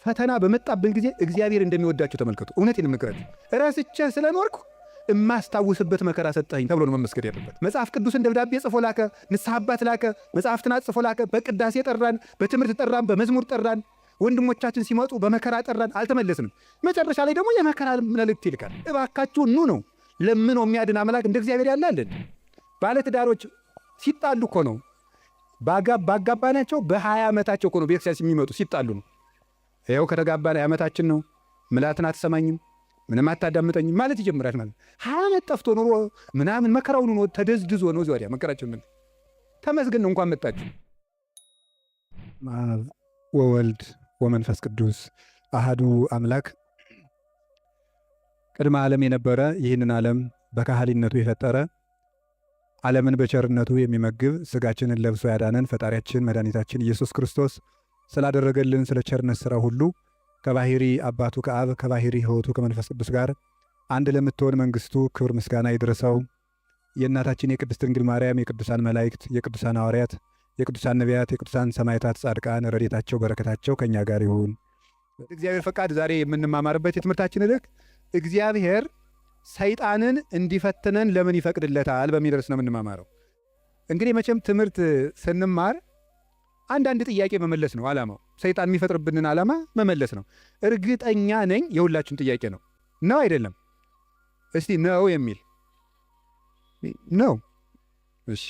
ፈተና በመጣብን ጊዜ እግዚአብሔር እንደሚወዳቸው ተመልከቱ። እውነቴን የምነግራችሁ ረስቼ ስለኖርኩ እማስታውስበት መከራ ሰጠኝ ተብሎ ነው መመስገን ያለበት። መጽሐፍ ቅዱስን ደብዳቤ ጽፎ ላከ፣ ንስሐ አባት ላከ፣ መጽሐፍትን ጽፎ ላከ። በቅዳሴ ጠራን፣ በትምህርት ጠራን፣ በመዝሙር ጠራን። ወንድሞቻችን ሲመጡ በመከራ ጠራን፣ አልተመለስንም። መጨረሻ ላይ ደግሞ የመከራ መልእክት ይልካል። እባካችሁ ኑ ነው። ለምን ነው የሚያድን አምላክ እንደ እግዚአብሔር ያለ አለን? ባለትዳሮች ሲጣሉ እኮ ነው ባጋባናቸው በ20 ዓመታቸው እኮ ነው ቤተክርስቲያን የሚመጡ ሲጣሉ ነው። ይኸው ከተጋባን ዓመታችን ነው፣ ምላትን አትሰማኝም፣ ምንም አታዳምጠኝም ማለት ይጀምራል። ማለት 20 ዓመት ጠፍቶ ኑሮ ምናምን መከራውን ነው ተደዝድዞ ነው ዚያ መከራችን ምን ተመስገን ነው እንኳን መጣችሁ። ወወልድ ወመንፈስ ቅዱስ አሃዱ አምላክ ቅድመ ዓለም የነበረ ይህንን ዓለም በካህሊነቱ የፈጠረ ዓለምን በቸርነቱ የሚመግብ ሥጋችንን ለብሶ ያዳነን ፈጣሪያችን መድኃኒታችን ኢየሱስ ክርስቶስ ስላደረገልን ስለ ቸርነት ሥራ ሁሉ ከባሕሪ አባቱ ከአብ ከባሕሪ ሕይወቱ ከመንፈስ ቅዱስ ጋር አንድ ለምትሆን መንግሥቱ ክብር ምስጋና ይድረሰው። የእናታችን የቅድስት ድንግል ማርያም የቅዱሳን መላእክት የቅዱሳን ሐዋርያት የቅዱሳን ነቢያት የቅዱሳን ሰማዕታት ጻድቃን ረድኤታቸው በረከታቸው ከእኛ ጋር ይሁን። እግዚአብሔር ፈቃድ ዛሬ የምንማማርበት የትምህርታችን ርዕስ እግዚአብሔር ሰይጣንን እንዲፈትነን ለምን ይፈቅድለታል በሚል ርዕስ ነው የምንማማረው። እንግዲህ መቼም ትምህርት ስንማር አንዳንድ ጥያቄ መመለስ ነው ዓላማው። ሰይጣን የሚፈጥርብንን ዓላማ መመለስ ነው። እርግጠኛ ነኝ የሁላችሁም ጥያቄ ነው። ነው አይደለም? እስቲ ነው የሚል ነው። እሺ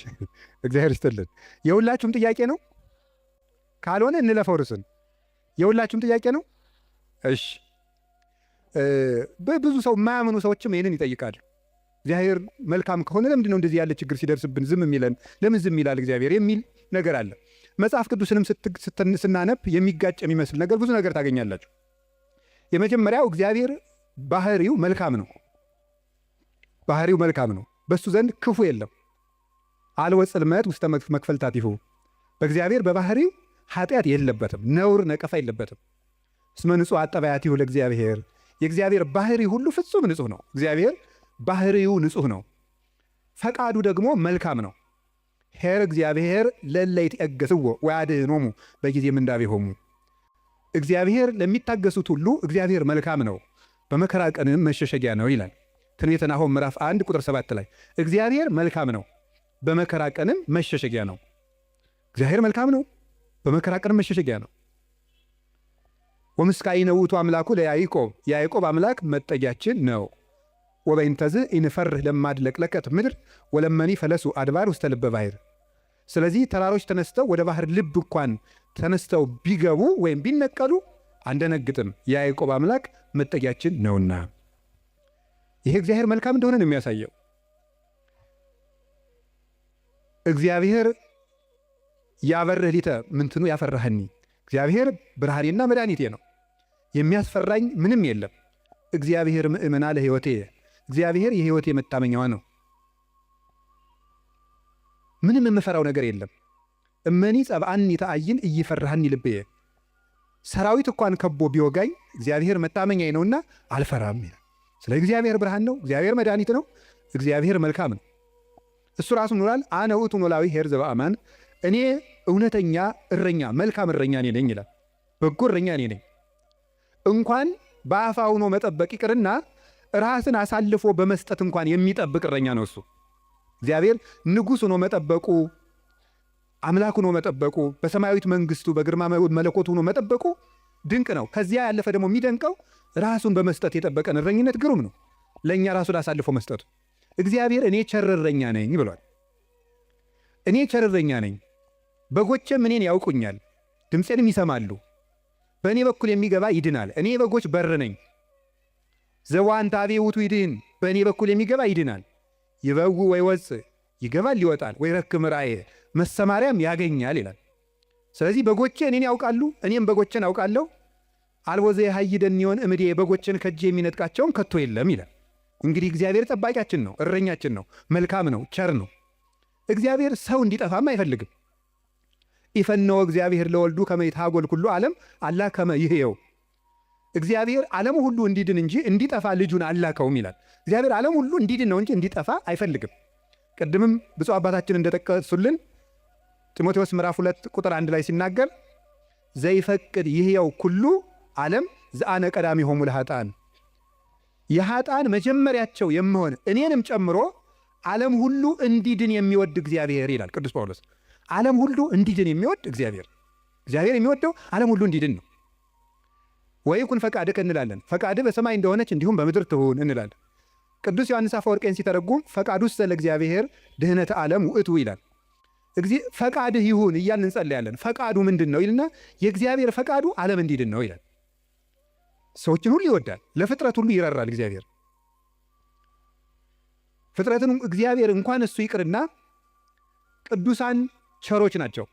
እግዚአብሔር ይስጥልን። የሁላችሁም ጥያቄ ነው? ካልሆነ እንለፈው ርዕስን። የሁላችሁም ጥያቄ ነው? እሺ በብዙ ሰው የማያምኑ ሰዎችም ይህንን ይጠይቃሉ። እግዚአብሔር መልካም ከሆነ ለምንድን ነው እንደዚህ ያለ ችግር ሲደርስብን ዝም የሚለን? ለምን ዝም ይላል እግዚአብሔር የሚል ነገር አለ። መጽሐፍ ቅዱስንም ስናነብ የሚጋጭ የሚመስል ነገር ብዙ ነገር ታገኛላችሁ። የመጀመሪያው እግዚአብሔር ባህሪው መልካም ነው። ባህሪው መልካም ነው። በሱ ዘንድ ክፉ የለም። አልወ ጽልመት ውስተ መክፈልታቲሁ። በእግዚአብሔር በባህሪው ኃጢአት የለበትም፣ ነውር ነቀፋ የለበትም። እስመ ንጹሕ አጠባያቲሁ ለእግዚአብሔር። የእግዚአብሔር ባህሪ ሁሉ ፍጹም ንጹሕ ነው። እግዚአብሔር ባህሪው ንጹሕ ነው። ፈቃዱ ደግሞ መልካም ነው። ኄር እግዚአብሔር ለእለ ይትዔገሥዎ ወያድኅኖሙ በጊዜ ምንዳቤሆሙ። እግዚአብሔር ለሚታገሱት ሁሉ እግዚአብሔር መልካም ነው፣ በመከራ ቀንም መሸሸጊያ ነው ይላል ትንቢተ ናሆም ምዕራፍ 1 ቁጥር 7 ላይ። እግዚአብሔር መልካም ነው፣ በመከራ ቀንም መሸሸጊያ ነው። እግዚአብሔር መልካም ነው፣ በመከራ ቀንም መሸሸጊያ ነው። ወምስካኢነ ውእቱ አምላኩ ለያዕቆብ። የያዕቆብ አምላክ መጠጊያችን ነው። ወበይንተዝ ኢንፈርህ ለማድለቅለቀት ምድር ወለመኒ ፈለሱ አድባር ውስተ ልበ ባሕር። ስለዚህ ተራሮች ተነስተው ወደ ባህር ልብ እንኳን ተነስተው ቢገቡ ወይም ቢነቀሉ አንደነግጥም፣ የያዕቆብ አምላክ መጠጊያችን ነውና። ይሄ እግዚአብሔር መልካም እንደሆነ ነው የሚያሳየው። እግዚአብሔር ያበርህ ሊተ ምንትኑ ያፈራህኒ። እግዚአብሔር ብርሃኔና መድኃኒቴ ነው፣ የሚያስፈራኝ ምንም የለም። እግዚአብሔር ምእመና ለሕይወቴ። እግዚአብሔር የሕይወቴ መታመኛዋ ነው። ምንም የምፈራው ነገር የለም። እመኒ ጸብአኒ ተአይን እይፈራህኒ ልብየ። ሰራዊት እንኳን ከቦ ቢወጋኝ እግዚአብሔር መታመኛዬ ነውና አልፈራም ይላል። ስለ እግዚአብሔር ብርሃን ነው፣ እግዚአብሔር መድኃኒት ነው፣ እግዚአብሔር መልካም ነው። እሱ ራሱ ኖራል። አነ ውእቱ ኖላዊ ኄር ዘበአማን። እኔ እውነተኛ እረኛ መልካም እረኛ እኔ ነኝ ይላል። በጎ እረኛ እኔ ነኝ። እንኳን በአፋ ሆኖ መጠበቅ ይቅርና ራስን አሳልፎ በመስጠት እንኳን የሚጠብቅ እረኛ ነው እሱ። እግዚአብሔር ንጉሥ ሆኖ መጠበቁ፣ አምላክ ሆኖ መጠበቁ፣ በሰማያዊት መንግሥቱ በግርማ መለኮት ሆኖ መጠበቁ ድንቅ ነው። ከዚያ ያለፈ ደግሞ የሚደንቀው ራሱን በመስጠት የጠበቀን እረኝነት ግሩም ነው። ለእኛ ራሱን አሳልፎ መስጠቱ። እግዚአብሔር እኔ ቸር እረኛ ነኝ ብሏል። እኔ ቸር እረኛ ነኝ፣ በጎቼም እኔን ያውቁኛል፣ ድምፄንም ይሰማሉ። በእኔ በኩል የሚገባ ይድናል። እኔ በጎች በር ነኝ። ዘዋንታቤ ውእቱ ይድህን። በእኔ በኩል የሚገባ ይድናል። ይበው ወይወፅእ፣ ይገባል ይወጣል። ወይረክም ራእየ፣ መሰማሪያም ያገኛል ይላል። ስለዚህ በጎቼ እኔን ያውቃሉ፣ እኔም በጎቼን አውቃለሁ። አልቦ ዘየሐይደኒዮን እምዴ፣ በጎቼን ከእጄ የሚነጥቃቸውን ከቶ የለም ይላል። እንግዲህ እግዚአብሔር ጠባቂያችን ነው፣ እረኛችን ነው፣ መልካም ነው፣ ቸር ነው። እግዚአብሔር ሰው እንዲጠፋም አይፈልግም። ኢፈነወ እግዚአብሔር ለወልዱ ከመ ይትሐጐል ኩሉ ዓለም አላ ከመ ይሕየው። እግዚአብሔር ዓለሙ ሁሉ እንዲድን እንጂ እንዲጠፋ ልጁን አላከውም ይላል። እግዚአብሔር ዓለም ሁሉ እንዲድን ነው እንጂ እንዲጠፋ አይፈልግም። ቅድምም ብፁዕ አባታችን እንደጠቀሱልን ጢሞቴዎስ ምዕራፍ 2 ቁጥር 1 ላይ ሲናገር ዘይፈቅድ ይሕየው ኩሉ ዓለም ዘአነ ቀዳሚሆሙ ለኃጥአን የኃጥአን መጀመሪያቸው የምሆን እኔንም ጨምሮ ዓለም ሁሉ እንዲድን የሚወድ እግዚአብሔር ይላል ቅዱስ ጳውሎስ። ዓለም ሁሉ እንዲድን የሚወድ እግዚአብሔር የሚወደው ዓለም ሁሉ እንዲድን ነው። ወይኩን ፈቃድከ እንላለን። ፈቃድህ በሰማይ እንደሆነች እንዲሁም በምድር ትሁን እንላለን። ቅዱስ ዮሐንስ አፈወርቄን ሲተረጉም ፈቃዱሰ ለእግዚአብሔር ድኅነተ ዓለም ውእቱ ይላል። ፈቃድህ ይሁን እያልን እንጸለያለን። ፈቃዱ ምንድን ነው ይልና የእግዚአብሔር ፈቃዱ ዓለም እንዲድን ነው ይላል። ሰዎችን ሁሉ ይወዳል፣ ለፍጥረት ሁሉ ይራራል እግዚአብሔር። ፍጥረትን እግዚአብሔር እንኳን እሱ ይቅርና ቅዱሳን ቸሮች ናቸው።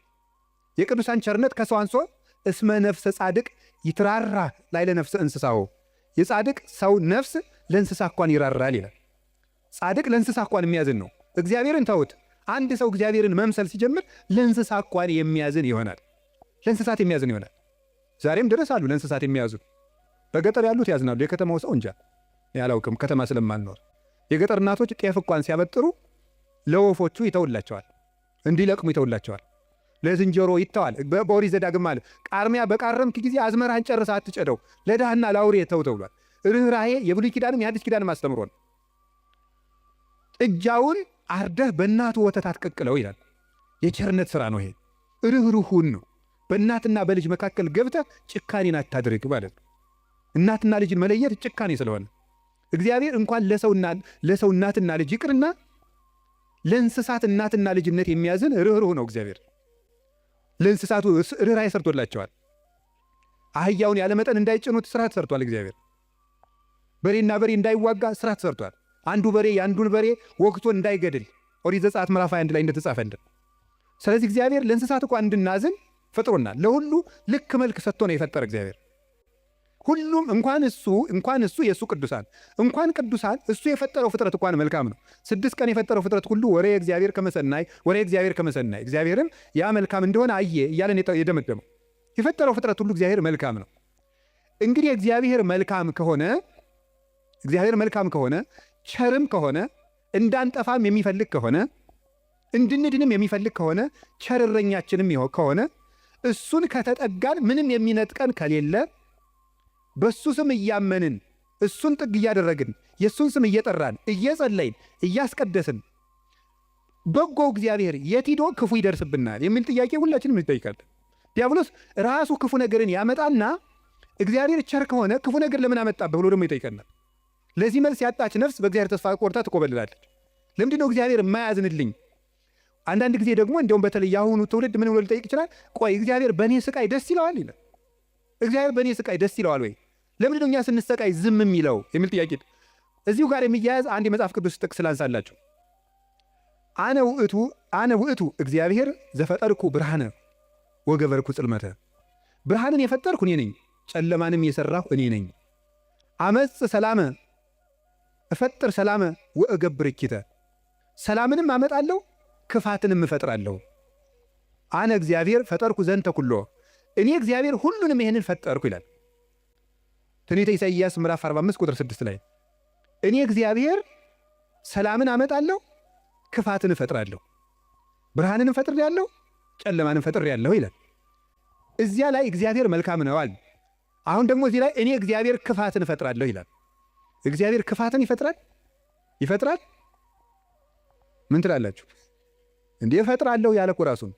የቅዱሳን ቸርነት ከሰው አንሶ እስመ ነፍሰ ጻድቅ ይትራራ ላዕለ ነፍሰ እንስሳው የጻድቅ ሰው ነፍስ ለእንስሳ እንኳን ይራራል ይላል። ጻድቅ ለእንስሳ እንኳን የሚያዝን ነው። እግዚአብሔርን ተውት። አንድ ሰው እግዚአብሔርን መምሰል ሲጀምር ለእንስሳ እንኳን የሚያዝን ይሆናል። ለእንስሳት የሚያዝን ይሆናል። ዛሬም ድረስ አሉ ለእንስሳት የሚያዝኑ። በገጠር ያሉት ያዝናሉ። የከተማው ሰው እንጃ ያላውቅም፣ ከተማ ስለማልኖር። የገጠር እናቶች ጤፍ እንኳን ሲያበጥሩ ለወፎቹ ይተውላቸዋል፣ እንዲለቅሙ ይተውላቸዋል። ለዝንጀሮ ይተዋል። በኦሪት ዘዳግም ማለት ቃርሚያ በቃረምክ ጊዜ አዝመራህን ጨርሰህ አትጨደው፣ ለድሃና ለአውሬ ተው ተብሏል። ርኅራኄ የብሉይ ኪዳንም የአዲስ ኪዳንም አስተምሮ ነው። ጥጃውን አርደህ በእናቱ ወተት አትቀቅለው ይላል። የቸርነት ሥራ ነው ይሄ። ርኅሩሁን ነው። በእናትና በልጅ መካከል ገብተህ ጭካኔን አታድርግ ማለት ነው። እናትና ልጅን መለየት ጭካኔ ስለሆነ እግዚአብሔር እንኳን ለሰው እናትና ልጅ ይቅርና ለእንስሳት እናትና ልጅነት የሚያዝን ርኅሩህ ነው እግዚአብሔር። ለእንስሳቱ ርኅራኄ ሰርቶላቸዋል። አህያውን ያለመጠን እንዳይጭኑት ስራ ተሰርቷል እግዚአብሔር። በሬና በሬ እንዳይዋጋ ስራ ተሰርቷል። አንዱ በሬ የአንዱን በሬ ወግቶ እንዳይገድል ኦሪት ዘጸአት ምዕራፍ 21 ላይ እንደተጻፈ እንደ ስለዚህ እግዚአብሔር ለእንስሳት እንኳን እንድናዝን ፈጥሮናል። ለሁሉ ልክ መልክ ሰጥቶ ነው የፈጠረ እግዚአብሔር። ሁሉም እንኳን እሱ የእሱ ቅዱሳን እንኳን ቅዱሳን እሱ የፈጠረው ፍጥረት እንኳን መልካም ነው። 6 ቀን የፈጠረው ፍጥረት ሁሉ ወሬ እግዚአብሔር ከመሰናይ እግዚአብሔርም ያ መልካም እንደሆነ አየ እያለን የደመደመው የፈጠረው ፍጥረት ሁሉ እግዚአብሔር መልካም ነው። እንግዲህ እግዚአብሔር መልካም ከሆነ ቸርም ከሆነ እንዳንጠፋም የሚፈልግ ከሆነ እንድንድንም የሚፈልግ ከሆነ ቸር እረኛችንም ከሆነ እሱን ከተጠጋን ምንም የሚነጥቀን ከሌለ በሱ ስም እያመንን እሱን ጥግ እያደረግን የሱን ስም እየጠራን እየጸለይን እያስቀደስን በጎው እግዚአብሔር የት ሂዶ ክፉ ይደርስብናል የሚል ጥያቄ ሁላችንም እንጠይቃለን። ዲያብሎስ ራሱ ክፉ ነገርን ያመጣና እግዚአብሔር ቸር ከሆነ ክፉ ነገር ለምን አመጣብህ ብሎ ደግሞ ይጠይቀናል። ለዚህ መልስ ያጣች ነፍስ በእግዚአብሔር ተስፋ ቆርጣ ትቆበልላለች። ለምንድን ነው እግዚአብሔር የማያዝንልኝ? አንዳንድ ጊዜ ደግሞ እንዲያውም በተለይ ያሁኑ ትውልድ ምን ብሎ ሊጠይቅ ይችላል? ቆይ እግዚአብሔር በእኔ ስቃይ ደስ ይለዋል ይላል። እግዚአብሔር በእኔ ስቃይ ደስ ይለዋል ወይ? ለምንድን ነው እኛ ስንሰቃይ ዝም የሚለው የሚል ጥያቄ። እዚሁ ጋር የሚያያዝ አንድ የመጽሐፍ ቅዱስ ጥቅስ ላንሳላችሁ። አነ ውእቱ እግዚአብሔር ዘፈጠርኩ ብርሃነ ወገበርኩ ጽልመተ። ብርሃንን የፈጠርኩ እኔ ነኝ፣ ጨለማንም የሰራሁ እኔ ነኝ። አመጽ ሰላመ እፈጥር ሰላመ ወእገብር እኪተ። ሰላምንም አመጣለሁ ክፋትንም እፈጥራለሁ። አነ እግዚአብሔር ፈጠርኩ ዘንተ ኩሎ። እኔ እግዚአብሔር ሁሉንም ይሄንን ፈጠርኩ ይላል ትንቢተ ኢሳይያስ ምዕራፍ 45 ቁጥር 6 ላይ እኔ እግዚአብሔር ሰላምን አመጣለሁ ክፋትን እፈጥራለሁ፣ ብርሃንንም ፈጥሬአለሁ ጨለማንም ፈጥሬአለሁ ይላል። እዚያ ላይ እግዚአብሔር መልካም ነው አለ። አሁን ደግሞ እዚህ ላይ እኔ እግዚአብሔር ክፋትን እፈጥራለሁ ይላል። እግዚአብሔር ክፋትን ይፈጥራል? ምን ትላላችሁ? እንዴ እፈጥራለሁ ያለ እኮ ራሱን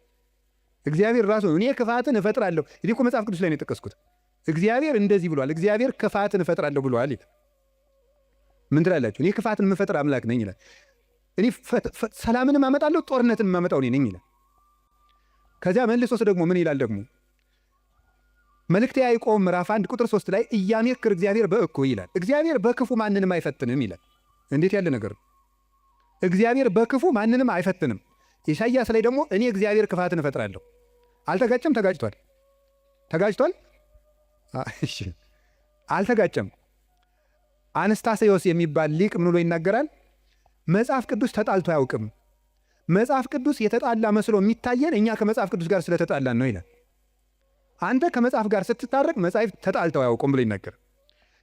እግዚአብሔር ራሱ እኔ ክፋትን እፈጥራለሁ። እዚህ እኮ መጽሐፍ ቅዱስ ላይ ነው የጠቀስኩት። እግዚአብሔር እንደዚህ ብሏል፣ እግዚአብሔር ክፋትን እፈጥራለሁ ብሏል ይላል። ምን ትላላችሁ? እኔ ክፋትን የምፈጥር አምላክ ነኝ ይላል። እኔ ሰላምንም አመጣለሁ ጦርነትን የማመጣው እኔ ነኝ ይላል። ከዚያ መልሶስ ደግሞ ምን ይላል? ደግሞ መልእክተ ያዕቆብ ምዕራፍ 1 ቁጥር 3 ላይ ኢያሜክር እግዚአብሔር በእኩይ ይላል። እግዚአብሔር በክፉ ማንንም አይፈትንም ይላል። እንዴት ያለ ነገር! እግዚአብሔር በክፉ ማንንም አይፈትንም። ኢሳይያስ ላይ ደግሞ እኔ እግዚአብሔር ክፋትን እፈጥራለሁ። አልተጋጨም? ተጋጭቷል? እሺ አልተጋጨም። አንስታሴዎስ የሚባል ሊቅ ምን ብሎ ይናገራል? መጽሐፍ ቅዱስ ተጣልቶ አያውቅም። መጽሐፍ ቅዱስ የተጣላ መስሎ የሚታየን እኛ ከመጽሐፍ ቅዱስ ጋር ስለተጣላን ነው ይላል። አንተ ከመጽሐፍ ጋር ስትታረቅ መጽሐፍ ተጣልተው አያውቁም ብሎ ይናገር።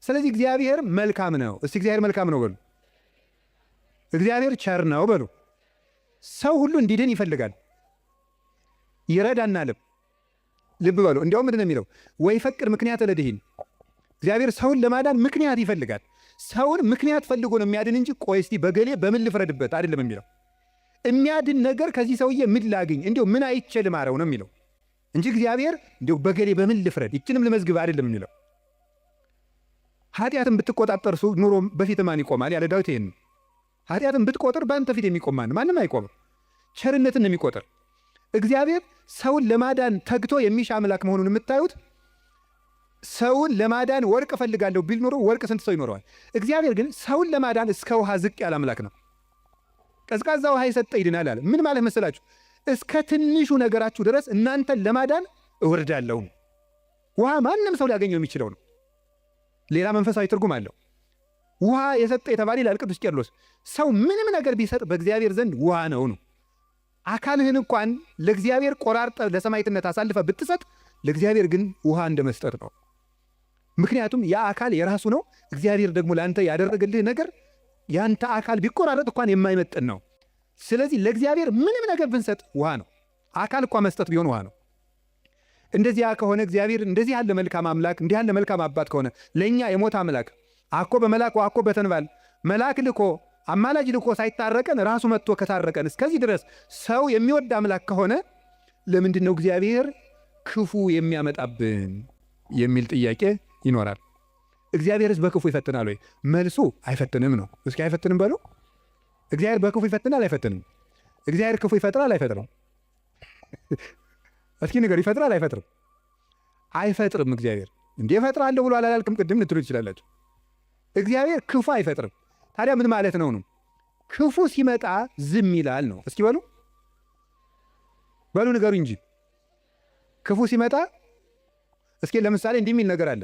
ስለዚህ እግዚአብሔር መልካም ነው። እስቲ እግዚአብሔር መልካም ነው በሉ። እግዚአብሔር ቸር ነው በሉ። ሰው ሁሉ እንዲድን ይፈልጋል፣ ይረዳናልም። ልብ በሉ። እንዲያውም ምንድን ነው የሚለው? ወይ ፈቅድ ምክንያት ለድኂን እግዚአብሔር ሰውን ለማዳን ምክንያት ይፈልጋል። ሰውን ምክንያት ፈልጎ ነው የሚያድን እንጂ ቆይ እስቲ በገሌ በምን ልፍረድበት አይደለም የሚለው። የሚያድን ነገር ከዚህ ሰውዬ ምን ላግኝ፣ እንዲሁ ምን አይቼ ልማረው ነው የሚለው እንጂ እግዚአብሔር እንዲሁ በገሌ በምን ልፍረድ ይችንም ልመዝግብ አይደለም የሚለው። ኃጢአትን ብትቆጣጠር ኑሮ በፊት ማን ይቆማል ያለ ዳዊት ይሄን። ኃጢአትን ብትቆጥር በአንተ ፊት የሚቆም ማንም አይቆምም። ቸርነትን ነው የሚቆጥር። እግዚአብሔር ሰውን ለማዳን ተግቶ የሚሻ አምላክ መሆኑን የምታዩት ሰውን ለማዳን ወርቅ እፈልጋለሁ ቢል ኖሮ ወርቅ ስንት ሰው ይኖረዋል? እግዚአብሔር ግን ሰውን ለማዳን እስከ ውሃ ዝቅ ያለ አምላክ ነው። ቀዝቃዛ ውሃ የሰጠ ይድናል አለ። ምን ማለት መሰላችሁ? እስከ ትንሹ ነገራችሁ ድረስ እናንተን ለማዳን እወርዳለሁ። ውሃ ማንም ሰው ሊያገኘው የሚችለው ነው። ሌላ መንፈሳዊ ትርጉም አለው። ውሃ የሰጠ የተባለ ይላል ቅዱስ ቄርሎስ። ሰው ምንም ነገር ቢሰጥ በእግዚአብሔር ዘንድ ውሃ ነው። አካልህን እንኳን ለእግዚአብሔር ቆራርጠ ለሰማዕትነት አሳልፈ ብትሰጥ ለእግዚአብሔር ግን ውሃ እንደ መስጠት ነው። ምክንያቱም ያ አካል የራሱ ነው። እግዚአብሔር ደግሞ ለአንተ ያደረገልህ ነገር ያንተ አካል ቢቆራረጥ እንኳን የማይመጥን ነው። ስለዚህ ለእግዚአብሔር ምንም ነገር ብንሰጥ ውሃ ነው። አካል እንኳን መስጠት ቢሆን ውሃ ነው። እንደዚያ ከሆነ እግዚአብሔር እንደዚህ ያለ መልካም አምላክ እንዲህ ያለ መልካም አባት ከሆነ ለእኛ የሞት አምላክ አኮ በመላክ አኮ በተንባል መልአክ ልኮ አማላጅ ልኮ ሳይታረቀን ራሱ መጥቶ ከታረቀን እስከዚህ ድረስ ሰው የሚወድ አምላክ ከሆነ ለምንድን ነው እግዚአብሔር ክፉ የሚያመጣብን የሚል ጥያቄ ይኖራል። እግዚአብሔርስ በክፉ ይፈትናል ወይ? መልሱ አይፈትንም ነው። እስኪ አይፈትንም በሉ። እግዚአብሔር በክፉ ይፈትናል አይፈትንም? እግዚአብሔር ክፉ ይፈጥራል አይፈጥርም? እስኪ ንገር፣ ይፈጥራል አይፈጥርም? አይፈጥርም። እግዚአብሔር እንዴ እፈጥራለሁ ብሎ አላልክም ቅድም ልትሉ ትችላላችሁ። እግዚአብሔር ክፉ አይፈጥርም። ታዲያ ምን ማለት ነው? ክፉ ሲመጣ ዝም ይላል ነው። እስኪ በሉ ንገሩ እንጂ ክፉ ሲመጣ እስኪ ለምሳሌ እንዲህ የሚል ነገር አለ።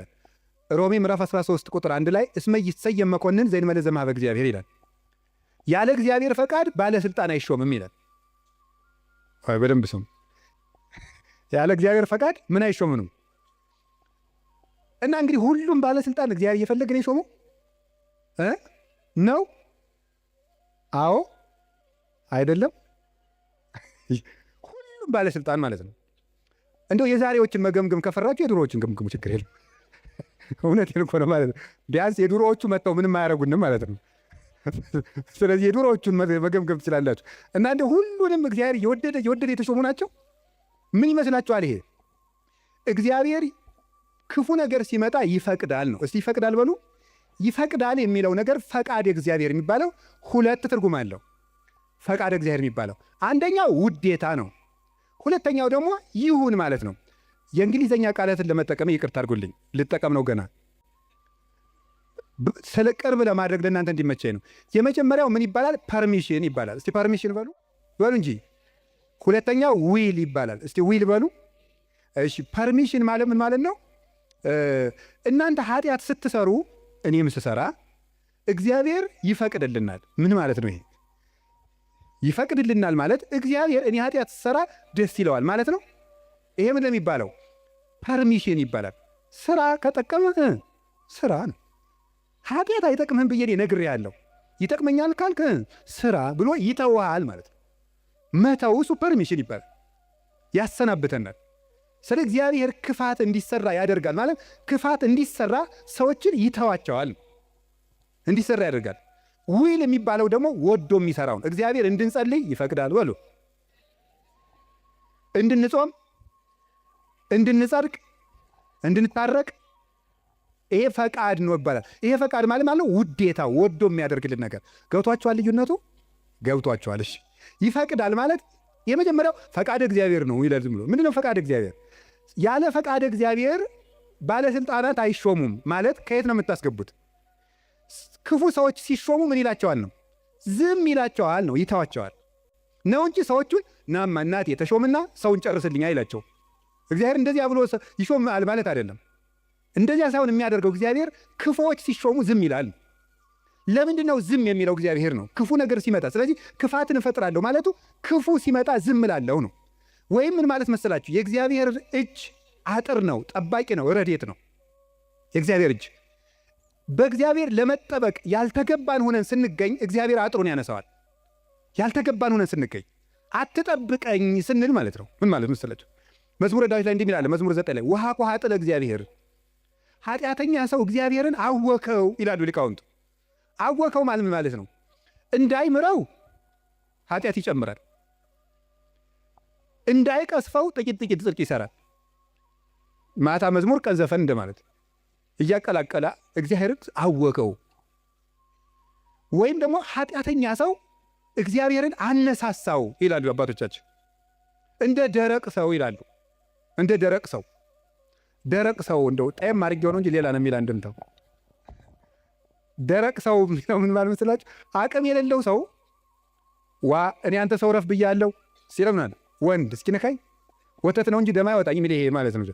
ሮሜ ምዕራፍ 13 ቁጥር 1 ላይ እስመ ይሰየም መኮንን ዘእንበለ ዘእምኀበ እግዚአብሔር ይላል። ያለ እግዚአብሔር ፈቃድ ባለስልጣን አይሾምም ይላል። በደንብ ስሙ። ያለ እግዚአብሔር ፈቃድ ምን አይሾምም? እና እንግዲህ ሁሉም ባለስልጣን እግዚአብሔር እየፈለገ ነው የሾመው ነው? አዎ አይደለም? ሁሉም ባለስልጣን ማለት ነው። እንደው የዛሬዎችን መገምገም ከፈራችሁ የድሮዎችን ገምግሙ፣ ችግር የለም። እውነቴን እኮ ነው ማለት ነው። ቢያንስ የድሮዎቹ መጥተው ምንም አያደርጉንም ማለት ነው። ስለዚህ የድሮዎቹን መገምገም ትችላላችሁ። እና እንደ ሁሉንም እግዚአብሔር የወደደ የተሾሙ ናቸው። ምን ይመስላችኋል? ይሄ እግዚአብሔር ክፉ ነገር ሲመጣ ይፈቅዳል ነው። እስቲ ይፈቅዳል በሉ። ይፈቅዳል የሚለው ነገር ፈቃድ እግዚአብሔር የሚባለው ሁለት ትርጉም አለው። ፈቃድ እግዚአብሔር የሚባለው አንደኛው ውዴታ ነው። ሁለተኛው ደግሞ ይሁን ማለት ነው። የእንግሊዘኛ ቃላትን ለመጠቀም ይቅርታ አድርጉልኝ፣ ልጠቀም ነው ገና ስለ ቅርብ ለማድረግ ለእናንተ እንዲመቸኝ ነው። የመጀመሪያው ምን ይባላል? ፐርሚሽን ይባላል። እስቲ ፐርሚሽን በሉ እንጂ። ሁለተኛው ዊል ይባላል። እስቲ ዊል በሉ። እሺ ፐርሚሽን ማለት ምን ማለት ነው? እናንተ ኃጢአት ስትሰሩ እኔም ስሰራ እግዚአብሔር ይፈቅድልናል። ምን ማለት ነው ይሄ? ይፈቅድልናል ማለት እግዚአብሔር እኔ ኃጢአት ስሰራ ደስ ይለዋል ማለት ነው። ይሄ ምን ለሚባለው ፐርሚሽን ይባላል። ስራ ከጠቀመህ ስራ ነው። ኃጢአት አይጠቅምህም ብዬ ነግሬሃለሁ፣ ይጠቅመኛል ካልክ ስራ ብሎ ይተውሃል ማለት ነው። መተው እሱ ፐርሚሽን ይባላል። ያሰናብተናል። ስለ እግዚአብሔር ክፋት እንዲሰራ ያደርጋል ማለት ክፋት እንዲሰራ ሰዎችን ይተዋቸዋል፣ እንዲሰራ ያደርጋል። ዊል የሚባለው ደግሞ ወዶ የሚሰራውን እግዚአብሔር እንድንጸልይ ይፈቅዳል በሉ፣ እንድንጾም፣ እንድንጸድቅ፣ እንድንታረቅ ይሄ ፈቃድ ነው ይባላል። ይሄ ፈቃድ ማለት ውዴታ፣ ወዶ የሚያደርግልን ነገር። ገብቷችኋል? ልዩነቱ ገብቷችኋል? እሺ ይፈቅዳል ማለት የመጀመሪያው ፈቃድ እግዚአብሔር ነው ይላል። ዝም ብሎ ምንድነው ፈቃድ እግዚአብሔር? ያለ ፈቃድ እግዚአብሔር ባለስልጣናት አይሾሙም ማለት ከየት ነው የምታስገቡት? ክፉ ሰዎች ሲሾሙ ምን ይላቸዋል ነው? ዝም ይላቸዋል ነው፣ ይተዋቸዋል ነው እንጂ ሰዎቹን ናማ እናቴ የተሾምና ሰውን ጨርስልኝ አይላቸው። እግዚአብሔር እንደዚያ ብሎ ይሾም ማለት አይደለም። እንደዚያ ሳይሆን የሚያደርገው እግዚአብሔር ክፉዎች ሲሾሙ ዝም ይላል። ለምንድን ነው ዝም የሚለው? እግዚአብሔር ነው ክፉ ነገር ሲመጣ። ስለዚህ ክፋትን እፈጥራለሁ ማለቱ ክፉ ሲመጣ ዝም እላለሁ ነው። ወይም ምን ማለት መሰላችሁ? የእግዚአብሔር እጅ አጥር ነው፣ ጠባቂ ነው፣ ረድኤት ነው። የእግዚአብሔር እጅ በእግዚአብሔር ለመጠበቅ ያልተገባን ሆነን ስንገኝ እግዚአብሔር አጥሩን ያነሳዋል። ያልተገባን ሆነን ስንገኝ አትጠብቀኝ ስንል ማለት ነው። ምን ማለት መሰላችሁ? መዝሙረ ዳዊት ላይ እንዲህ ይላል። መዝሙር 9 ላይ ውሃ ኮ ሀጥለ እግዚአብሔር ኃጢአተኛ ሰው እግዚአብሔርን አወከው ይላሉ ሊቃውንቱ። አወከው ማለት ነው እንዳይምረው ኃጢአት ይጨምራል፣ እንዳይቀስፈው ጥቂት ጽድቅ ይሰራል። ማታ መዝሙር ቀን ዘፈን እንደማለት እያቀላቀለ እግዚአብሔርን አወከው። ወይም ደግሞ ኃጢአተኛ ሰው እግዚአብሔርን አነሳሳው ይላሉ አባቶቻችን። እንደ ደረቅ ሰው ይላሉ። እንደ ደረቅ ሰው እንደው ጣይም አድርጌው ነው እንጂ ሌላ ነው የሚል አንድምታው። ደረቅ ሰው ምን ማለት መስላችሁ? አቅም የሌለው ሰው እኔ አንተ ሰው ረፍ ብያለሁ ሲለምናል ወንድ እስኪ ነካኝ ወተት ነው እንጂ ደም አይወጣኝ የሚል ይሄ ማለት ነው።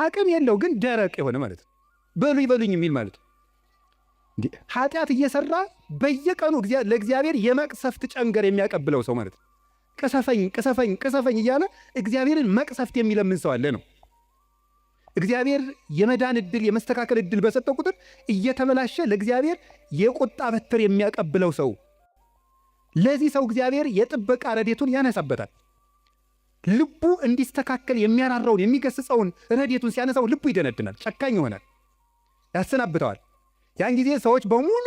አቅም የለው ግን ደረቅ የሆነ ማለት ነው። በሉኝ የሚል ማለት ነው። ኃጢአት እየሰራ በየቀኑ ለእግዚአብሔር የመቅሰፍት ጨንገር የሚያቀብለው ሰው ማለት ነው። ቅሰፈኝ እያለ እግዚአብሔርን መቅሰፍት የሚለምን ሰው አለ ነው። እግዚአብሔር የመዳን ዕድል የመስተካከል ዕድል በሰጠው ቁጥር እየተበላሸ ለእግዚአብሔር የቁጣ በትር የሚያቀብለው ሰው፣ ለዚህ ሰው እግዚአብሔር የጥበቃ ረድኤቱን ያነሳበታል። ልቡ እንዲስተካከል የሚያራራውን የሚገስጸውን ረድኤቱን ሲያነሳው ልቡ ይደነድናል፣ ጨካኝ ይሆናል፣ ያሰናብተዋል። ያን ጊዜ ሰዎች በሙሉ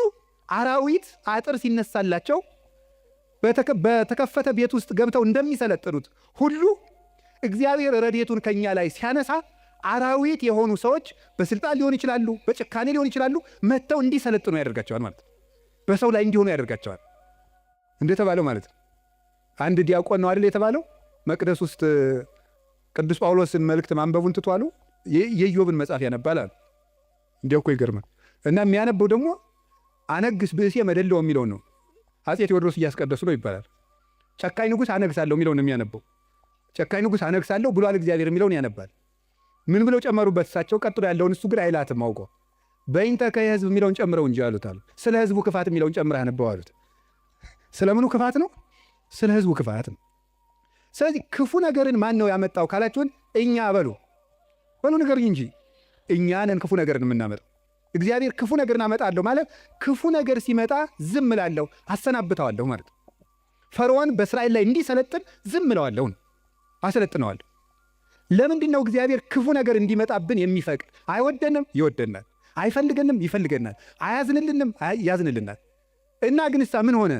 አራዊት አጥር ሲነሳላቸው በተከፈተ ቤት ውስጥ ገብተው እንደሚሰለጥኑት ሁሉ እግዚአብሔር ረድኤቱን ከኛ ላይ ሲያነሳ አራዊት የሆኑ ሰዎች በስልጣን ሊሆን ይችላሉ፣ በጭካኔ ሊሆን ይችላሉ፣ መጥተው እንዲሰለጥኑ ያደርጋቸዋል ማለት ነው። በሰው ላይ እንዲሆኑ ያደርጋቸዋል እንደተባለው ማለት ነው። አንድ ዲያቆን ነው አይደል የተባለው መቅደስ ውስጥ ቅዱስ ጳውሎስን መልእክት ማንበቡን ትቷሉ የኢዮብን መጽሐፍ ያነባል አሉ። እንዲያው እኮ ይገርማል። እና የሚያነበው ደግሞ አነግስ ብእሴ መደለው የሚለውን ነው። አፄ ቴዎድሮስ እያስቀደሱ ነው ይባላል። ጨካኝ ንጉሥ አነግሳለሁ የሚለውን ነው የሚያነበው። ጨካኝ ንጉሥ አነግሳለሁ ብሏል እግዚአብሔር የሚለውን ያነባል። ምን ብለው ጨመሩበት እሳቸው? ቀጥሎ ያለውን እሱ ግን አይላትም አውቆ በይንተ ከህዝብ የሚለውን ጨምረው እንጂ አሉት አሉ። ስለ ህዝቡ ክፋት የሚለውን ጨምረህ አነበው አሉት። ስለምኑ ክፋት ነው? ስለ ህዝቡ ክፋት ነው። ስለዚህ ክፉ ነገርን ማን ነው ያመጣው ካላችሁን፣ እኛ በሉ ንገሩኝ እንጂ እኛ ነን ክፉ ነገርን የምናመጣው። እግዚአብሔር ክፉ ነገርን አመጣለሁ ማለት ክፉ ነገር ሲመጣ ዝም እላለሁ አሰናብተዋለሁ ማለት ነው። ፈርዖን በእስራኤል ላይ እንዲሰለጥን ዝም እለዋለሁ አሰለጥነዋለሁ። ለምንድን ነው እግዚአብሔር ክፉ ነገር እንዲመጣብን የሚፈቅድ? አይወደንም፣ ይወደናል። አይፈልገንም፣ ይፈልገናል። አያዝንልንም፣ ያዝንልናል። እና ግንሳ ምን ሆነ?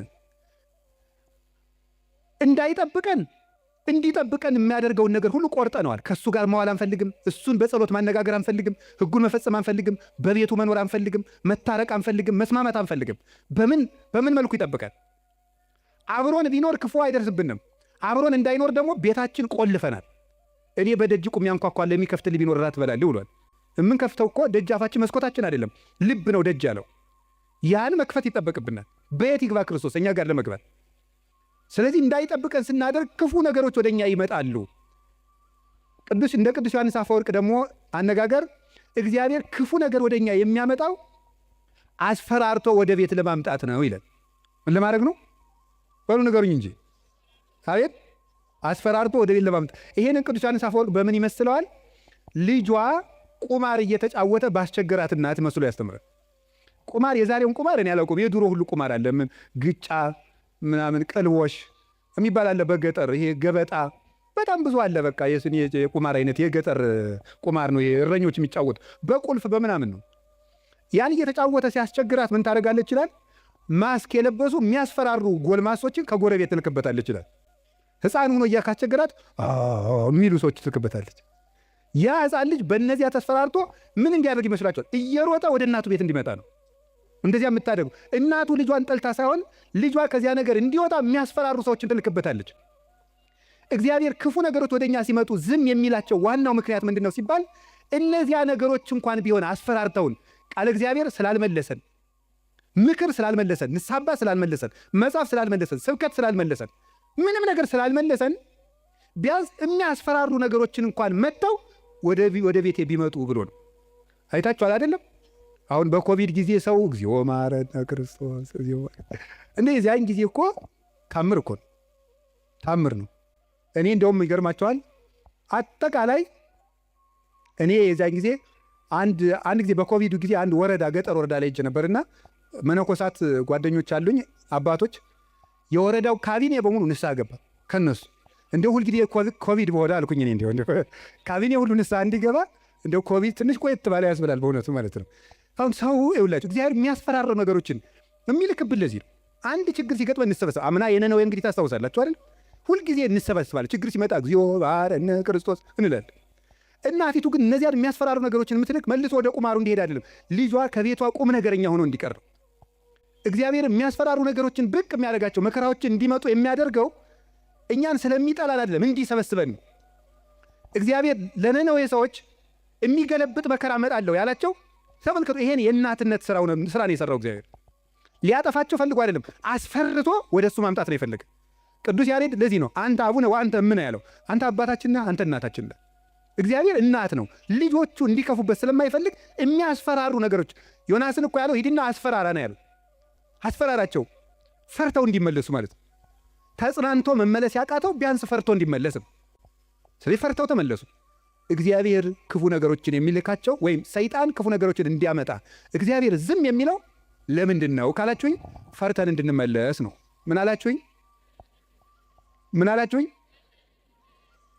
እንዳይጠብቀን እንዲጠብቀን የሚያደርገውን ነገር ሁሉ ቆርጠነዋል። ከእሱ ጋር መዋል አንፈልግም። እሱን በጸሎት ማነጋገር አንፈልግም። ሕጉን መፈጸም አንፈልግም። በቤቱ መኖር አንፈልግም። መታረቅ አንፈልግም። መስማማት አንፈልግም። በምን መልኩ ይጠብቃል? አብሮን ቢኖር ክፉ አይደርስብንም። አብሮን እንዳይኖር ደግሞ ቤታችን ቆልፈናል። እኔ በደጅ ቁሜ አንኳኳለሁ የሚከፍትልኝ ቢኖር እራት እበላለሁ ብሏል። የምንከፍተው እኮ ደጃፋችን መስኮታችን አይደለም፣ ልብ ነው ደጅ ያለው። ያን መክፈት ይጠበቅብናል። በየት ይግባ ክርስቶስ እኛ ጋር ለመግባት? ስለዚህ እንዳይጠብቀን ስናደርግ ክፉ ነገሮች ወደኛ ይመጣሉ። እንደ ቅዱስ ዮሐንስ አፈወርቅ ደግሞ አነጋገር እግዚአብሔር ክፉ ነገር ወደኛ የሚያመጣው አስፈራርቶ ወደ ቤት ለማምጣት ነው ይላል። ምን ለማድረግ ነው? በሉ ንገሩኝ እንጂ። አቤት አስፈራርቶ ወደ ቤት ለማምጣት። ይሄንን ቅዱስ ዮሐንስ አፈወርቅ በምን ይመስለዋል? ልጇ ቁማር እየተጫወተ ባስቸገራት እናት መስሎ ያስተምራል። ቁማር የዛሬውን ቁማር እኔ አላውቅም። የድሮ ሁሉ ቁማር አለ። ምን ግጫ ምናምን ቅልቦሽ የሚባል አለ በገጠር። ይሄ ገበጣ በጣም ብዙ አለ። በቃ የቁማር አይነት የገጠር ቁማር ነው። እረኞች የሚጫወቱ በቁልፍ በምናምን ነው። ያን እየተጫወተ ሲያስቸግራት ምን ታደርጋለች ይችላል? ማስክ የለበሱ የሚያስፈራሩ ጎልማሶችን ከጎረቤት ትልክበታለች ይችላል። ሕፃን ሆኖ እያካስቸግራት የሚሉ ሰዎች ትልክበታለች። ያ ሕፃን ልጅ በእነዚያ ተስፈራርቶ ምን እንዲያደርግ ይመስላችኋል? እየሮጠ ወደ እናቱ ቤት እንዲመጣ ነው። እንደዚያ የምታደርጉ እናቱ ልጇን ጠልታ ሳይሆን ልጇ ከዚያ ነገር እንዲወጣ የሚያስፈራሩ ሰዎችን ትልክበታለች። እግዚአብሔር ክፉ ነገሮች ወደኛ ሲመጡ ዝም የሚላቸው ዋናው ምክንያት ምንድን ነው ሲባል እነዚያ ነገሮች እንኳን ቢሆን አስፈራርተውን ቃል እግዚአብሔር ስላልመለሰን፣ ምክር ስላልመለሰን፣ ንስሐ አባት ስላልመለሰን፣ መጽሐፍ ስላልመለሰን፣ ስብከት ስላልመለሰን፣ ምንም ነገር ስላልመለሰን ቢያንስ የሚያስፈራሩ ነገሮችን እንኳን መጥተው ወደ ቤቴ ቢመጡ ብሎ ነው። አይታችኋል አይደለም? አሁን በኮቪድ ጊዜ ሰው እግዚኦ ማረነ ክርስቶስ እንደ የዚያን ጊዜ እኮ ታምር እኮ ነው፣ ታምር ነው። እኔ እንደውም ይገርማቸዋል። አጠቃላይ እኔ የዚያን ጊዜ አንድ ጊዜ በኮቪድ ጊዜ አንድ ወረዳ ገጠር ወረዳ ላይ ሄጄ ነበርና መነኮሳት ጓደኞች አሉኝ አባቶች፣ የወረዳው ካቢኔ በሙሉ ንስሐ ገባ ከነሱ። እንደው ሁልጊዜ ኮቪድ በሆነ አልኩኝ እኔ እንደው ካቢኔ ሁሉ ንስሐ እንዲገባ እንደው ኮቪድ ትንሽ ቆየት ባለ ያስብላል በእውነቱ ማለት ነው። አሁን ሰው ይውላችሁ እግዚአብሔር የሚያስፈራረው ነገሮችን የሚልክብን ለዚህ ነው። አንድ ችግር ሲገጥመን እንሰበሰብ። አምና የነነዌ እንግዲህ ታስታውሳላችሁ አይደል? ሁልጊዜ እንሰበስባለን። ችግር ሲመጣ እግዚኦ ባረነ ክርስቶስ እንላለን። እናቲቱ ግን እነዚያን የሚያስፈራሩ ነገሮችን የምትልክ መልሶ ወደ ቁማሩ እንዲሄድ አይደለም፣ ልጇ ከቤቷ ቁም ነገረኛ ሆኖ እንዲቀር ነው። እግዚአብሔር የሚያስፈራሩ ነገሮችን ብቅ የሚያደርጋቸው መከራዎችን እንዲመጡ የሚያደርገው እኛን ስለሚጠላል አይደለም፣ እንዲሰበስበን ነው። እግዚአብሔር ለነነዌ ሰዎች የሚገለብጥ መከራ እመጣለሁ ያላቸው ተመልከቱ። ይሄን የእናትነት ስራ ነው የሰራው እግዚአብሔር። ሊያጠፋቸው ፈልጎ አይደለም፣ አስፈርቶ ወደ እሱ ማምጣት ነው የፈለገ። ቅዱስ ያሬድ ለዚህ ነው አንተ አቡነ ወአንተ እምነ ያለው። አንተ አባታችንና አንተ እናታችን ነህ። እግዚአብሔር እናት ነው። ልጆቹ እንዲከፉበት ስለማይፈልግ የሚያስፈራሩ ነገሮች፣ ዮናስን እኮ ያለው ሂድና አስፈራራ ነው ያለው። አስፈራራቸው ፈርተው እንዲመለሱ ማለት ነው። ተጽናንቶ መመለስ ያቃተው ቢያንስ ፈርቶ እንዲመለስም። ስለዚህ ፈርተው ተመለሱ። እግዚአብሔር ክፉ ነገሮችን የሚልካቸው ወይም ሰይጣን ክፉ ነገሮችን እንዲያመጣ እግዚአብሔር ዝም የሚለው ለምንድን ነው ካላችሁኝ፣ ፈርተን እንድንመለስ ነው። ምን አላችሁኝ? ምን አላችሁኝ?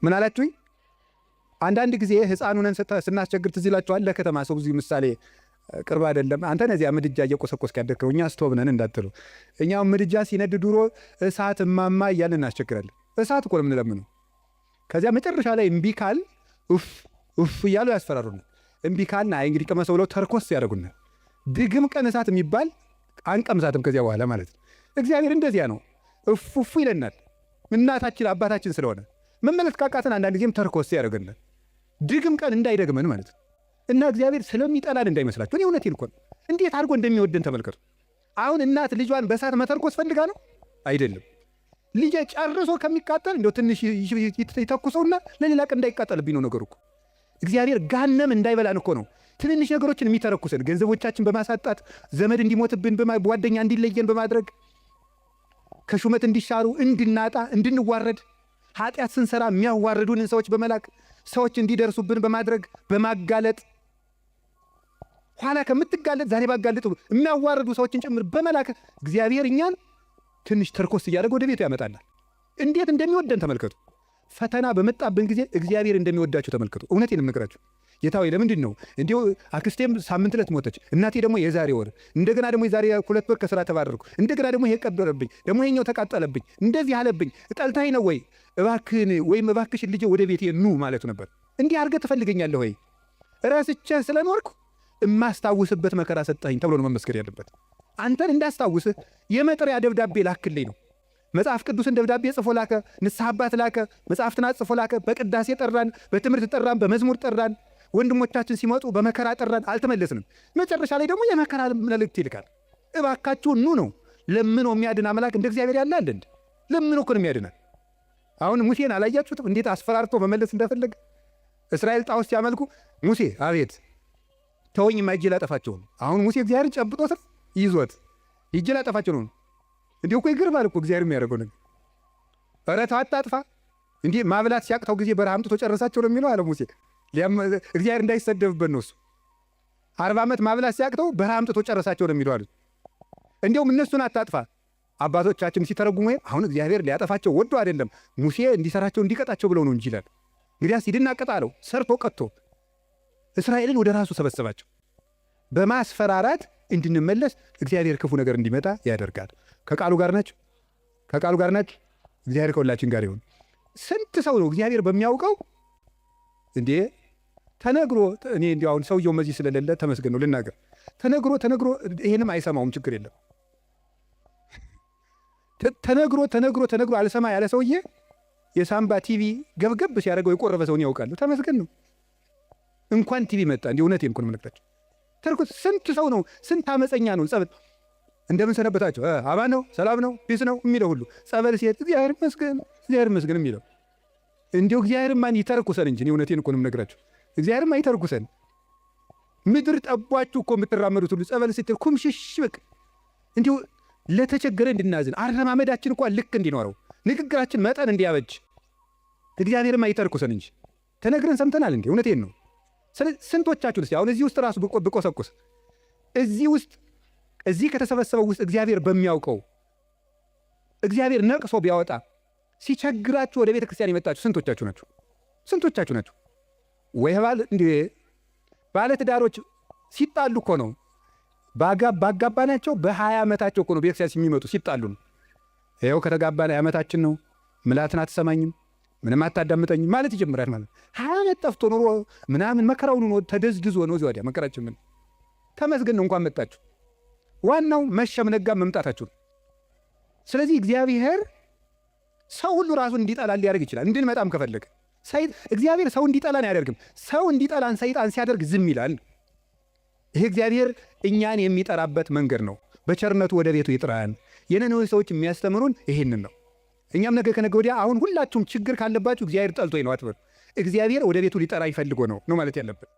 ምን አላችሁኝ? አንዳንድ ጊዜ ሕፃን ሆነን ስናስቸግር ትዝ ይላችኋል። ለከተማ ሰው ብዙ ምሳሌ ቅርብ አይደለም። አንተ ነዚያ ምድጃ እየቆሰቆስክ ያደግከው፣ እኛ ስቶቭ ነን እንዳትሉ። እኛው ምድጃ ሲነድ ድሮ እሳት እማማ እያልን እናስቸግራለን። እሳት እኮ ነው የምንለምነው። ከዚያ መጨረሻ ላይ እምቢ ካል ኡፍ እያሉ ያስፈራሩናል። እምቢ ካልን አይ እንግዲህ ቀመሰው ብለው ተርኮስ ያደርጉናል። ድግም ቀን እሳት የሚባል አንቀምሳትም ከዚያ በኋላ ማለት ነው። እግዚአብሔር እንደዚያ ነው፣ እፉ ይለናል። እናታችን አባታችን ስለሆነ መመለስ ካቃተን አንዳንድ ጊዜም ተርኮስ ያደርገናል። ድግም ቀን እንዳይደግመን ማለት ነው። እና እግዚአብሔር ስለሚጠላን እንዳይመስላችሁ። እኔ እውነቴን እኮ ነው። እንዴት አድርጎ እንደሚወደን ተመልከቱ። አሁን እናት ልጇን በእሳት መተርኮስ ፈልጋ ነው አይደለም። ልጄ ጨርሶ ከሚቃጠል እንደው ትንሽ ይተኩሰውና ለሌላ ቀን እንዳይቃጠልብኝ ነው ነገሩ እኮ። እግዚአብሔር ጋነም እንዳይበላን እኮ ነው ትንንሽ ነገሮችን የሚተረኩሰን። ገንዘቦቻችን በማሳጣት ዘመድ እንዲሞትብን፣ ጓደኛ እንዲለየን በማድረግ ከሹመት እንዲሻሩ፣ እንድናጣ፣ እንድንዋረድ፣ ኃጢአት ስንሰራ የሚያዋርዱንን ሰዎች በመላክ ሰዎች እንዲደርሱብን በማድረግ በማጋለጥ ኋላ ከምትጋለጥ ዛሬ ባጋለጡ የሚያዋርዱ ሰዎችን ጭምር በመላክ እግዚአብሔር እኛን ትንሽ ተርኮስ እያደረገ ወደ ቤቱ ያመጣናል። እንዴት እንደሚወደን ተመልከቱ። ፈተና በመጣብን ጊዜ እግዚአብሔር እንደሚወዳቸው ተመልከቱ። እውነቴን የምነግራችሁ ጌታዊ ለምንድን ነው እንዲሁ? አክስቴም ሳምንት ዕለት ሞተች፣ እናቴ ደግሞ የዛሬ ወር፣ እንደገና ደግሞ የዛሬ 2 ወር ከስራ ተባረርኩ፣ እንደገና ደግሞ ይሄ ቀበረብኝ፣ ደግሞ ይሄኛው ተቃጠለብኝ፣ እንደዚህ አለብኝ። ጠልታኝ ነው ወይ? እባክህን ወይም እባክሽን ልጄ ወደ ቤቴ ኑ ማለቱ ነበር። እንዲህ አድርገህ ትፈልገኛለህ ወይ? ረስቼህ ስለኖርኩ የማስታውስበት መከራ ሰጠኸኝ ተብሎ ነው መመስገን ያለበት። አንተን እንዳስታውስህ የመጥሪያ ደብዳቤ ላክልኝ ነው። መጽሐፍ ቅዱስን ደብዳቤ ጽፎ ላከ፣ ንስሐ አባት ላከ፣ መጽሐፍትን ጽፎ ላከ። በቅዳሴ ጠራን፣ በትምህርት ጠራን፣ በመዝሙር ጠራን። ወንድሞቻችን ሲመጡ በመከራ ጠራን፣ አልተመለስንም። መጨረሻ ላይ ደግሞ የመከራ መልእክት ይልካል። እባካችሁ ኑ ነው። ለምኖ የሚያድን አምላክ እንደ እግዚአብሔር ያለ አለ እንዴ? ለምኖ እኮ ነው የሚያድናል። አሁን ሙሴን አላያችሁትም? እንዴት አስፈራርቶ መመለስ እንደፈለገ። እስራኤል ጣዖት ሲያመልኩ ሙሴ አቤት ተወኝ እጄ ላጠፋቸው ነው። አሁን ሙሴ እግዚአብሔርን ጨብጦት ይዞት እጄ ላጠፋቸው ነው። እንዲሁ እኮ ይገርማል እኮ እግዚአብሔር የሚያደርገው ነገር። ኧረ ተው አታጥፋ። እንዲህ ማብላት ሲያቅተው ጊዜ በረሃ አምጥቶ ጨረሳቸው ነው የሚለው አለ ሙሴ። እግዚአብሔር እንዳይሰደብበት ነው እሱ። 40 ዓመት ማብላት ሲያቅተው በረሃ አምጥቶ ጨረሳቸው ነው የሚለው አለ። እንዲሁም እነሱን አታጥፋ። አባቶቻችን ሲተረጉሙ አሁን እግዚአብሔር ሊያጠፋቸው ወዶ አይደለም ሙሴ እንዲሰራቸው እንዲቀጣቸው ብለው ነው እንጂ ይላል። እንግዲያስ ሂድና ቅጣ አለው። ሰርቶ ቀጥቶ እስራኤልን ወደ ራሱ ሰበሰባቸው። በማስፈራራት እንድንመለስ እግዚአብሔር ክፉ ነገር እንዲመጣ ያደርጋል። ከቃሉ ጋር ናቸው። ከቃሉ ጋር ናቸው። እግዚአብሔር ከሁላችን ጋር ይሁን። ስንት ሰው ነው እግዚአብሔር በሚያውቀው እንዴ ተነግሮ፣ እኔ እንዲያው አሁን ሰውየው መዚህ ስለሌለ ተመስገን ነው ልናገር። ተነግሮ ይሄንም አይሰማውም፣ ችግር የለም። ተነግሮ አልሰማ ያለ ሰውዬ የሳምባ ቲቪ ገብገብ ሲያደርገው የቆረበ ሰውን ያውቃሉ። ተመስገን ነው። እንኳን ቲቪ መጣ። እንዲህ እውነቴን እኮ ነው የምነግራቸው። ተርኩት ስንት ሰው ነው፣ ስንት አመፀኛ ነው። ጸበል እንደምን ሰነበታቸው፣ አማን ነው፣ ሰላም ነው፣ ፒስ ነው የሚለው ሁሉ ጸበል ሲሄድ እግዚአብሔር ይመስገን የሚለው እንዲሁ እግዚአብሔር ማን ይተርኩሰን እንጂ። እውነቴን እኮ ነው የምነግራቸው። እግዚአብሔር ማን ይተርኩሰን። ምድር ጠቧችሁ እኮ የምትራመዱት ሁሉ ጸበል ስትል ኩምሽሽ በቅ እንዲሁ ለተቸገረ እንድናዝን አረማመዳችን እንኳን ልክ እንዲኖረው ንግግራችን መጠን እንዲያበጅ እግዚአብሔር ማን ይተርኩሰን እንጂ። ተነግረን ሰምተናል እንዴ? እውነቴን ነው። ስለዚህ ስንቶቻችሁ አሁን እዚህ ውስጥ ራሱ ብቆሰቁስ እዚህ ከተሰበሰበው ውስጥ እግዚአብሔር በሚያውቀው እግዚአብሔር ነቅሶ ቢያወጣ ሲቸግራችሁ ወደ ቤተ ክርስቲያን የመጣችሁ ስንቶቻችሁ ናችሁ? ወይ ባል እንዴ ባለትዳሮች ሲጣሉ እኮ ነው ባጋባናቸው በ20 ዓመታቸው እኮ ነው ቤተክርስቲያን የሚመጡ ሲጣሉ ነው። ይኸው ከተጋባን ዓመታችን ነው፣ ምላትን አትሰማኝም፣ ምንም አታዳምጠኝም ማለት ይጀምራል። ማለት 20 ዓመት ጠፍቶ ኑሮ ምናምን መከራውን ነው ተደዝድዞ ነው እዚህ ወዲያ መከራችን ምን ተመስገን ነው እንኳን መጣችሁ። ዋናው መሸም ነጋ መምጣታችሁ ነው። ስለዚህ እግዚአብሔር ሰው ሁሉ ራሱን እንዲጠላ ሊያደርግ ይችላል። እንድንመጣም ከፈለገ እግዚአብሔር ሰው እንዲጠላን አያደርግም። ሰው እንዲጠላን ሰይጣን ሲያደርግ ዝም ይላል። ይሄ እግዚአብሔር እኛን የሚጠራበት መንገድ ነው። በቸርነቱ ወደ ቤቱ ይጥራን። የነነዌ ሰዎች የሚያስተምሩን ይሄንን ነው። እኛም ነገ ከነገ ወዲያ አሁን ሁላችሁም ችግር ካለባችሁ እግዚአብሔር ጠልቶኝ ነው አትበሉ። እግዚአብሔር ወደ ቤቱ ሊጠራ ይፈልጎ ነው ማለት ያለብን።